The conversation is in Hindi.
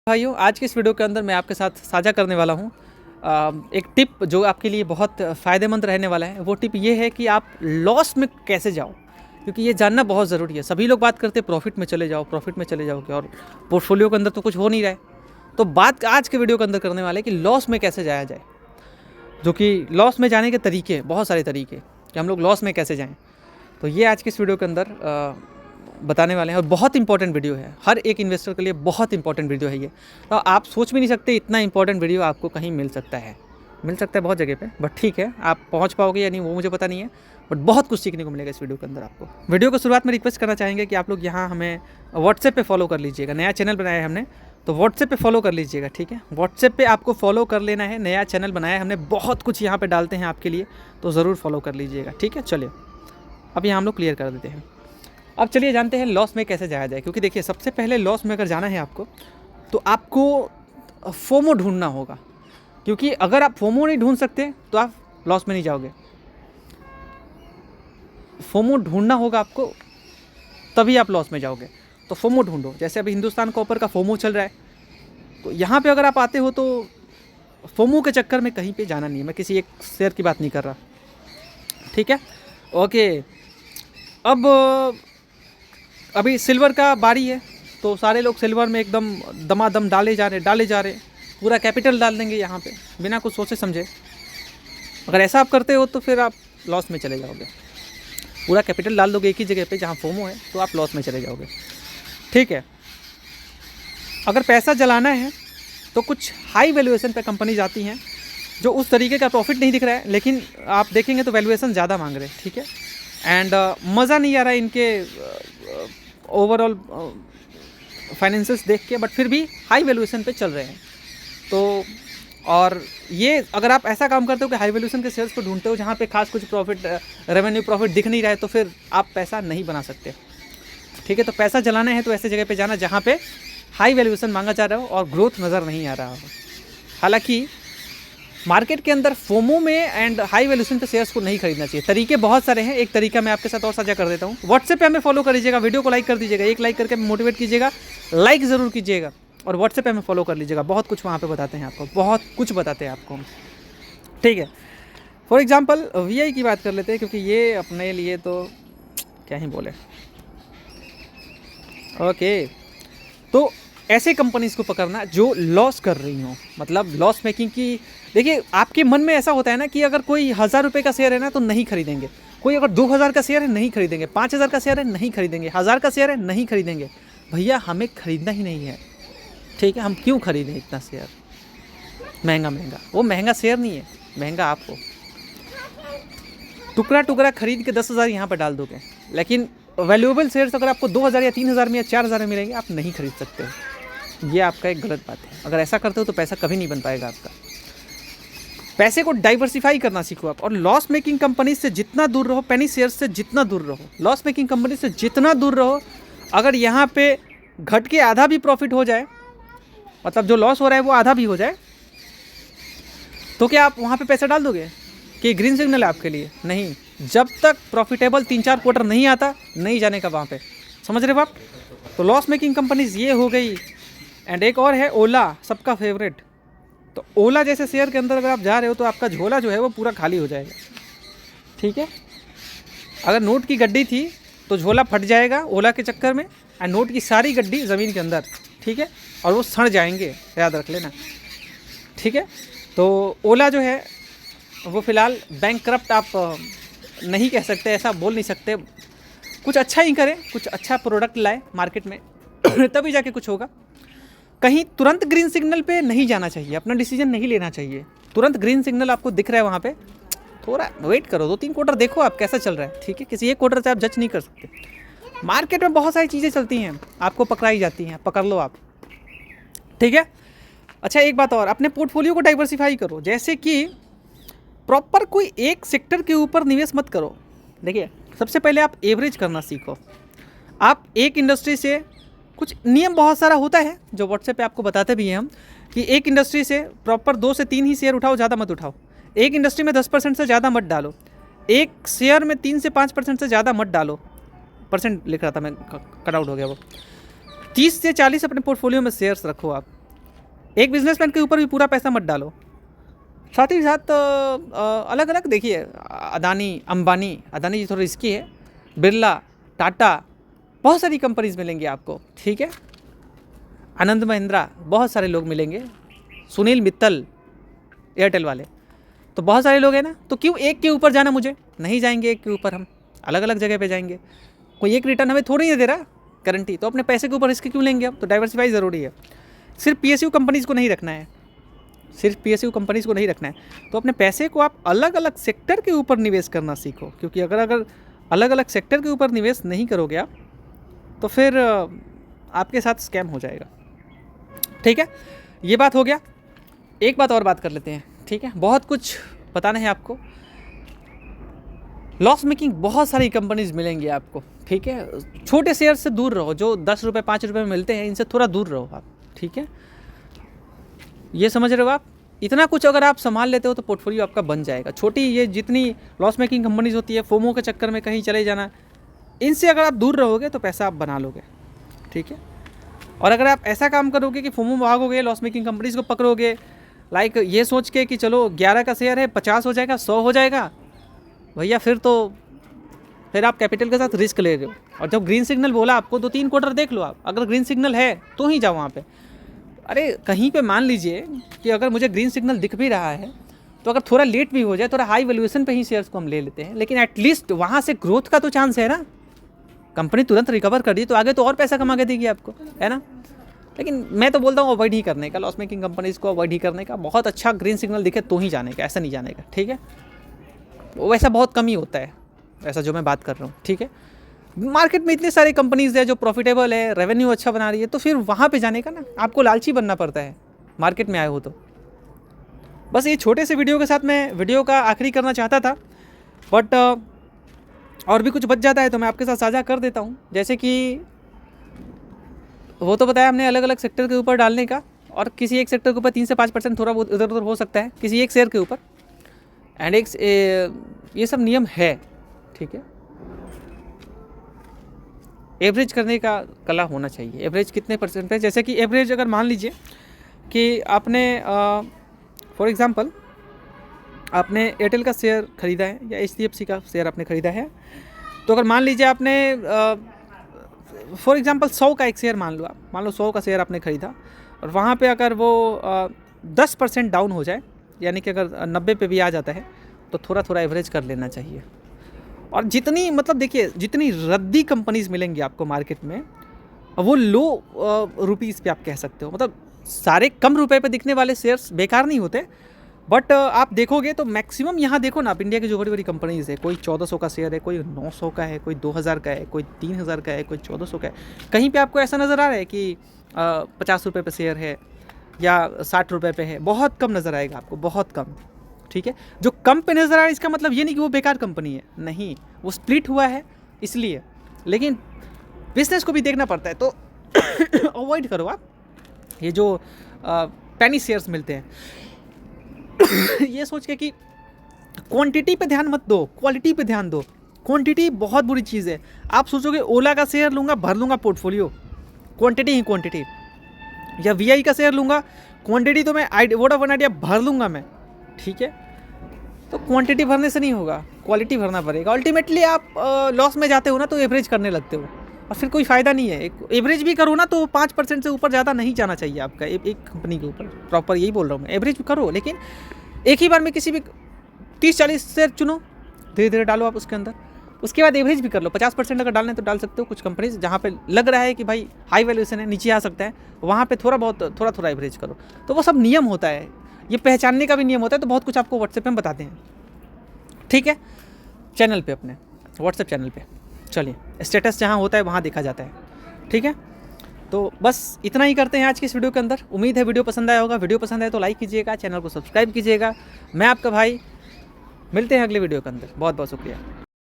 भाइयों, आज की इस वीडियो के अंदर मैं आपके साथ साझा करने वाला हूँ एक टिप जो आपके लिए बहुत फ़ायदेमंद रहने वाला है। वो टिप ये है कि आप लॉस में कैसे जाओ, क्योंकि ये जानना बहुत ज़रूरी है। सभी लोग बात करते हैं प्रॉफिट में चले जाओ, प्रॉफिट में चले जाओगे, और पोर्टफोलियो के अंदर तो कुछ हो नहीं रहा है। तो बात आज के वीडियो के अंदर करने वाले कि लॉस में कैसे जाया जाए, जो कि लॉस में जाने के तरीके, बहुत सारे तरीके कि हम लोग लॉस में कैसे जाएँ। तो ये आज की इस वीडियो के अंदर बताने वाले हैं, और बहुत इंपॉर्टेंट वीडियो है। हर एक इन्वेस्टर के लिए बहुत इंपॉर्टेंट वीडियो है ये। तो आप सोच भी नहीं सकते इतना इंपॉर्टेंट वीडियो आपको कहीं मिल सकता है बहुत जगह पे, बट ठीक है, आप पहुंच पाओगे या नहीं वो मुझे पता नहीं है, बट बहुत कुछ सीखने को मिलेगा इस वीडियो के अंदर आपको। वीडियो को शुरुआत में रिक्वेस्ट करना चाहेंगे कि आप लोग यहाँ हमें व्हाट्सएप पे फॉलो कर लीजिएगा। नया चैनल बनाया है हमने, तो व्हाट्सएप पे फॉलो कर लीजिएगा, ठीक है। व्हाट्सएप पे आपको फॉलो कर लेना है, नया चैनल बनाया है हमने, बहुत कुछ यहाँ पे डालते हैं आपके लिए, तो ज़रूर फॉलो कर लीजिएगा, ठीक है। चलिए अब यहाँ हम लोग क्लियर कर देते हैं। अब चलिए जानते हैं लॉस में कैसे जाया जाए, क्योंकि देखिए सबसे पहले लॉस में अगर जाना है आपको, तो आपको फोमो ढूंढना होगा, क्योंकि अगर आप फोमो नहीं ढूंढ सकते तो आप लॉस में नहीं जाओगे। फोमो ढूंढना होगा आपको, तभी आप लॉस में जाओगे। तो फोमो ढूंढो। जैसे अभी हिंदुस्तान कॉपर का फोमो चल रहा है, तो यहाँ पे अगर आप आते हो तो फोमो के चक्कर में कहीं पे जाना नहीं है। मैं किसी एक शेयर की बात नहीं कर रहा, ठीक है, ओके। अब अभी सिल्वर का बारी है, तो सारे लोग सिल्वर में एकदम दमादम डाले जा रहे, पूरा कैपिटल डाल देंगे यहाँ पे बिना कुछ सोचे समझे। अगर ऐसा आप करते हो तो फिर आप लॉस में चले जाओगे। पूरा कैपिटल डाल दोगे एक ही जगह पे जहाँ फोमो है, तो आप लॉस में चले जाओगे, ठीक है। अगर पैसा जलाना है तो कुछ हाई वैल्यूएशन पे कंपनीज आती हैं जो उस तरीके का प्रॉफिट नहीं दिख रहा है, लेकिन आप देखेंगे तो वैल्यूएशन ज़्यादा मांग रहे हैं, ठीक है। एंड मज़ा नहीं आ रहा है इनके ओवरऑल फाइनेंसेस देख के, बट फिर भी हाई वैल्यूएशन पे चल रहे हैं। तो और ये अगर आप ऐसा काम करते हो कि हाई वैल्यूएशन के शेयर्स को ढूंढते हो जहाँ पे खास कुछ प्रॉफिट, रेवेन्यू प्रॉफिट दिख नहीं रहा है, तो फिर आप पैसा नहीं बना सकते, ठीक है। तो पैसा जलाना है तो ऐसे जगह पे जाना जहाँ पे हाई वैल्यूएशन मांगा जा रहा हो और ग्रोथ नज़र नहीं आ रहा हो। हालांकि मार्केट के अंदर फोमो में एंड हाई वैल्यूएशन पे शेयर्स को नहीं खरीदना चाहिए। तरीके बहुत सारे हैं, एक तरीका मैं आपके साथ और साझा कर देता हूँ। व्हाट्सएप पे हमें फॉलो कर लीजिएगा, वीडियो को लाइक कर दीजिएगा, एक लाइक करके मोटिवेट कीजिएगा, लाइक ज़रूर कीजिएगा, और व्हाट्सएप पे हमें फॉलो कर लीजिएगा। बहुत कुछ वहाँ पे बताते हैं आपको, बहुत कुछ बताते हैं आपको, ठीक है। फॉर एग्जाम्पल VI की बात कर लेते हैं, क्योंकि ये अपने लिए तो क्या ही बोले, ओके। तो ऐसे कंपनीज को पकड़ना जो लॉस कर रही हो, मतलब लॉस मेकिंग की। देखिए आपके मन में ऐसा होता है ना कि अगर कोई 1000 रुपये का शेयर है ना तो नहीं खरीदेंगे, कोई अगर 2000 का शेयर है नहीं खरीदेंगे, 5000 का शेयर है नहीं खरीदेंगे, 1000 का शेयर है नहीं खरीदेंगे। भैया हमें खरीदना ही नहीं है, ठीक है। हम क्यों खरीदें इतना शेयर महंगा? वो महंगा शेयर नहीं है, महंगा आपको टुकड़ा टुकड़ा खरीद के 10,000 यहाँ पर डाल दोगे, लेकिन वैल्यूएबल शेयर्स अगर आपको 2000 या 3000 में या 4000 में मिलेंगे, आप नहीं खरीद सकते हो। ये आपका एक गलत बात है। अगर ऐसा करते हो तो पैसा कभी नहीं बन पाएगा आपका। पैसे को डाइवर्सिफाई करना सीखो आप, और लॉस मेकिंग कंपनी से जितना दूर रहो, पेनी शेयर्स से जितना दूर रहो, लॉस मेकिंग कंपनी से जितना दूर रहो। अगर यहाँ पे घट के आधा भी प्रॉफिट हो जाए, मतलब जो लॉस हो रहा है वो आधा भी हो जाए, तो क्या आप वहाँ पे पैसा डाल दोगे कि ग्रीन सिग्नल है आपके लिए? नहीं। जब तक प्रॉफिटेबल 3-4 क्वार्टर नहीं आता, नहीं जाने का वहाँ पे, समझ रहे हो आप। तो लॉस मेकिंग कंपनीज ये हो गई। एंड एक और है ओला, सबका फेवरेट। तो ओला जैसे शेयर के अंदर अगर आप जा रहे हो तो आपका झोला जो है वो पूरा खाली हो जाएगा, ठीक है। अगर नोट की गड्डी थी तो झोला फट जाएगा ओला के चक्कर में, और नोट की सारी गड्डी ज़मीन के अंदर, ठीक है, और वो सड़ जाएंगे, याद रख लेना, ठीक है। तो ओला जो है वो फ़िलहाल बैंकक्रप्ट आप नहीं कह सकते, ऐसा बोल नहीं सकते। कुछ अच्छा ही करें, कुछ अच्छा प्रोडक्ट लाए मार्केट में तभी जाके कुछ होगा। कहीं तुरंत ग्रीन सिग्नल पे नहीं जाना चाहिए, अपना डिसीजन नहीं लेना चाहिए। तुरंत ग्रीन सिग्नल आपको दिख रहा है वहाँ पे, थोड़ा वेट करो, 2-3 क्वार्टर देखो आप कैसा चल रहा है, ठीक है। किसी एक क्वार्टर से आप जज नहीं कर सकते। मार्केट में बहुत सारी चीज़ें चलती हैं, आपको पकड़ाई जाती हैं, पकड़ लो आप, ठीक है। अच्छा एक बात और, अपने पोर्टफोलियो को डाइवर्सिफाई करो। जैसे कि प्रॉपर कोई एक सेक्टर के ऊपर निवेश मत करो। देखिए सबसे पहले आप एवरेज करना सीखो। आप एक इंडस्ट्री से, कुछ नियम बहुत सारा होता है जो व्हाट्सएप पे आपको बताते भी हैं हम, कि एक इंडस्ट्री से प्रॉपर 2 से 3 ही शेयर उठाओ, ज़्यादा मत उठाओ। एक इंडस्ट्री में 10% से ज़्यादा मत डालो। एक शेयर में 3 से 5% से ज़्यादा मत डालो। परसेंट लिख रहा था मैं, कट आउट हो गया वो। 30 से 40 अपने पोर्टफोलियो में शेयर्स रखो आप। एक बिजनेसमैन के ऊपर भी पूरा पैसा मत डालो। साथ ही साथ अलग अलग देखिए, अदानी जी थोड़ा रिस्की है, बिरला, टाटा, बहुत सारी कंपनीज मिलेंगी आपको, ठीक है। आनंद महिंद्रा, बहुत सारे लोग मिलेंगे, सुनील मित्तल एयरटेल वाले, तो बहुत सारे लोग हैं ना। तो क्यों एक के ऊपर जाना, मुझे नहीं जाएंगे एक के ऊपर, हम अलग अलग जगह पे जाएंगे। कोई एक रिटर्न हमें थोड़ी नहीं दे रहा गारंटी, तो अपने पैसे के ऊपर रिस्क क्यों लेंगे हम। तो डाइवर्सिफाई ज़रूरी है। सिर्फ PSU कंपनीज़ को नहीं रखना है, सिर्फ PSU कंपनीज़ को नहीं रखना है। तो अपने पैसे को आप अलग अलग सेक्टर के ऊपर निवेश करना सीखो, क्योंकि अगर अलग अलग सेक्टर के ऊपर निवेश नहीं करोगे आप, तो फिर आपके साथ स्कैम हो जाएगा, ठीक है। ये बात हो गया। एक बात और बात कर लेते हैं, ठीक है। बहुत कुछ बताना है आपको। लॉस मेकिंग बहुत सारी कंपनीज मिलेंगी आपको, ठीक है। छोटे शेयर से दूर रहो, जो 10 रुपये 5 रुपये में मिलते हैं, इनसे थोड़ा दूर रहो आप, ठीक है। ये समझ रहे हो आप। इतना कुछ अगर आप संभाल लेते हो तो पोर्टफोलियो आपका बन जाएगा। छोटी ये जितनी लॉस मेकिंग कंपनीज होती है, फोमो के चक्कर में कहीं चले जाना, इनसे अगर आप दूर रहोगे तो पैसा आप बना लोगे, ठीक है। और अगर आप ऐसा काम करोगे कि फोमो भागोगे, लॉस मेकिंग कंपनीज को पकड़ोगे, लाइक ये सोच के कि चलो 11 का शेयर है, 50 हो जाएगा, 100 हो जाएगा, भैया फिर आप कैपिटल के साथ रिस्क ले रहे हो। और जब ग्रीन सिग्नल बोला आपको, 2-3 क्वार्टर देख लो आप, अगर ग्रीन सिग्नल है तो ही जाओ वहाँ पे। अरे कहीं पे मान लीजिए कि अगर मुझे ग्रीन सिग्नल दिख भी रहा है, तो अगर थोड़ा लेट भी हो जाए, थोड़ा हाई वैल्यूएशन पे ही शेयर्स को हम ले लेते हैं, लेकिन एटलीस्ट वहाँ से ग्रोथ का तो चांस है ना। कंपनी तुरंत रिकवर कर दी तो आगे तो और पैसा कमा के देगी आपको, है ना। लेकिन मैं तो बोलता हूँ अवॉइड ही करने का, लॉस मेकिंग कंपनीज़ को अवॉइड ही करने का। बहुत अच्छा ग्रीन सिग्नल दिखे तो ही जाने का, ऐसा नहीं जाने का, ठीक है। वैसा बहुत कम ही होता है, ऐसा जो मैं बात कर रहा हूँ, ठीक है। मार्केट में इतनी सारी कंपनीज़ है जो प्रॉफिटेबल है, रेवेन्यू अच्छा बना रही है, तो फिर वहाँ पे जाने का ना आपको लालची बनना पड़ता है, मार्केट में आए हो तो। बस ये छोटे से वीडियो के साथ मैं वीडियो का आखिरी करना चाहता था, बट और भी कुछ बच जाता है तो मैं आपके साथ साझा कर देता हूँ। जैसे कि वो तो बताया हमने अलग अलग सेक्टर के ऊपर डालने का, और किसी एक सेक्टर के ऊपर 3 से 5% थोड़ा बहुत इधर उधर हो सकता है किसी एक शेयर के ऊपर, एंड ये सब नियम है, ठीक है। एवरेज करने का कला होना चाहिए। एवरेज कितने परसेंट है, जैसे कि एवरेज अगर मान लीजिए कि आपने फॉर एग्जांपल आपने एयरटेल का शेयर ख़रीदा है या HDFC का शेयर आपने ख़रीदा है, तो अगर मान लीजिए आपने फॉर एग्जांपल 100 का एक शेयर मान लो 100 का शेयर आपने ख़रीदा, और वहाँ पे अगर वो 10% डाउन हो जाए, यानी कि अगर 90 पे भी आ जाता है, तो थोड़ा थोड़ा एवरेज कर लेना चाहिए। और जितनी मतलब देखिए, जितनी रद्दी कंपनीज़ मिलेंगी आपको मार्केट में, वो लो रुपीज़ पे आप कह सकते हो, मतलब सारे कम रुपए पे दिखने वाले शेयर्स बेकार नहीं होते, बट आप देखोगे तो मैक्सिमम यहाँ देखो ना, आप इंडिया की जो बड़ी बड़ी कंपनीज़ है, कोई 1400 का शेयर है, कोई 900 का है, कोई 2000 का है, कोई 3000 का है, कोई 1400 का है। कहीं पे आपको ऐसा नज़र आ रहा है कि 50 रुपये पे शेयर है या 60 रुपये पे है, बहुत कम नज़र आएगा आपको, बहुत कम, ठीक है। जो कम पे नज़र आ रहा है इसका मतलब ये नहीं कि वो बेकार कंपनी है, नहीं, वो स्प्लिट हुआ है इसलिए, लेकिन बिजनेस को भी देखना पड़ता है। तो अवॉइड करो आप ये जो पेनी शेयर्स मिलते हैं। ये सोच के कि क्वांटिटी पे ध्यान मत दो, क्वालिटी पे ध्यान दो। क्वांटिटी बहुत बुरी चीज़ है। आप सोचोगे ओला का शेयर लूँगा, भर लूँगा पोर्टफोलियो, क्वांटिटी ही क्वांटिटी, या VI का शेयर लूँगा, क्वांटिटी तो मैं वोडाफोन आइडिया भर लूँगा मैं, ठीक है। तो क्वांटिटी भरने से नहीं होगा, क्वालिटी भरना पड़ेगा। अल्टीमेटली आप लॉस में जाते हो ना तो एवरेज करने लगते हो, और फिर कोई फ़ायदा नहीं है। एवरेज भी करो ना तो 5% से ऊपर ज़्यादा नहीं जाना चाहिए आपका एक कंपनी के ऊपर, प्रॉपर यही बोल रहा हूँ मैं। एवरेज करो, लेकिन एक ही बार में किसी भी 30-40 शेयर चुनो, धीरे धीरे डालो आप उसके अंदर, उसके बाद एवरेज भी कर लो। 50% अगर डालना है तो डाल सकते हो। कुछ कंपनीज जहाँ पे लग रहा है कि भाई हाई वैल्यूएशन है, नीचे आ सकता है, वहाँ पे थोड़ा एवरेज करो। तो वो सब नियम होता है, ये पहचानने का भी नियम होता है। तो बहुत कुछ आपको व्हाट्सएप में बताते हैं, ठीक है, चैनल पे, अपने व्हाट्सएप चैनल पे। चलिए, स्टेटस जहाँ होता है वहाँ देखा जाता है, ठीक है। तो बस इतना ही करते हैं आज की इस वीडियो के अंदर। उम्मीद है वीडियो पसंद आया होगा। वीडियो पसंद आए तो लाइक कीजिएगा, चैनल को सब्सक्राइब कीजिएगा। मैं आपका भाई, मिलते हैं अगले वीडियो के अंदर। बहुत बहुत शुक्रिया।